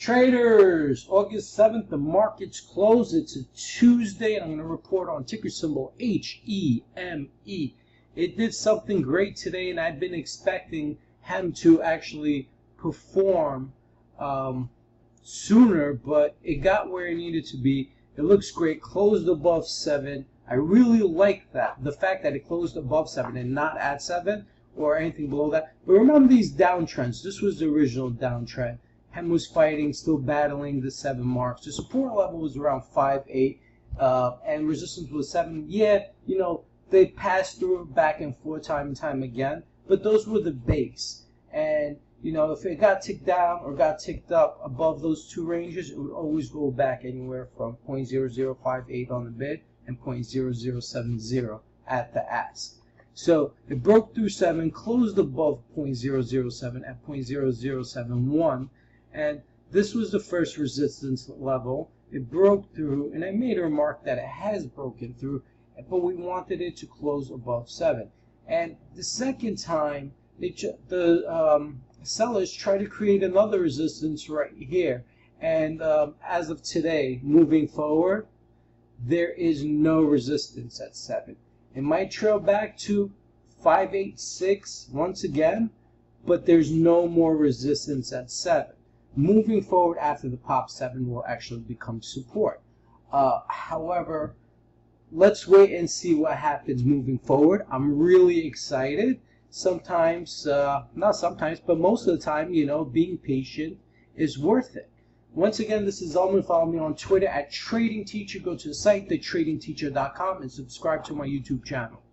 Traders, August 7th, the markets closed. It's a Tuesday, and I'm going to report on ticker symbol HEME. It did something great today, and I've been expecting HEME to actually perform sooner, but it got where it needed to be. It looks great, closed above 7. I really like that, the fact that it closed above 7 and not at 7 or anything below that. But remember these downtrends. This was the original downtrend. HEME was fighting, still battling the 7 marks. The support level was around 5.8, and resistance was 7. Yeah, you know, they passed through back and forth time and time again, but those were the base. And you know, if it got ticked down or got ticked up above those two ranges, it would always go back anywhere from 0.0058 on the bid and 0.0070 at the ask. So it broke through 7, closed above 0.007 at 0.0071, and this was the first resistance level. It broke through, and I made a remark that it has broken through, but we wanted it to close above 7. And the second time, the sellers try to create another resistance right here, and as of today, moving forward, there is no resistance at 7. It might trail back to 586 once again, but there's no more resistance at 7. Moving forward after the pop, 7 will actually become support. However, let's wait and see what happens moving forward. I'm really excited. Sometimes, not sometimes, but most of the time, you know, being patient is worth it. Once again, this is Zelman. Follow me on Twitter at Trading Teacher. Go to the site, thetradingteacher.com, and subscribe to my YouTube channel.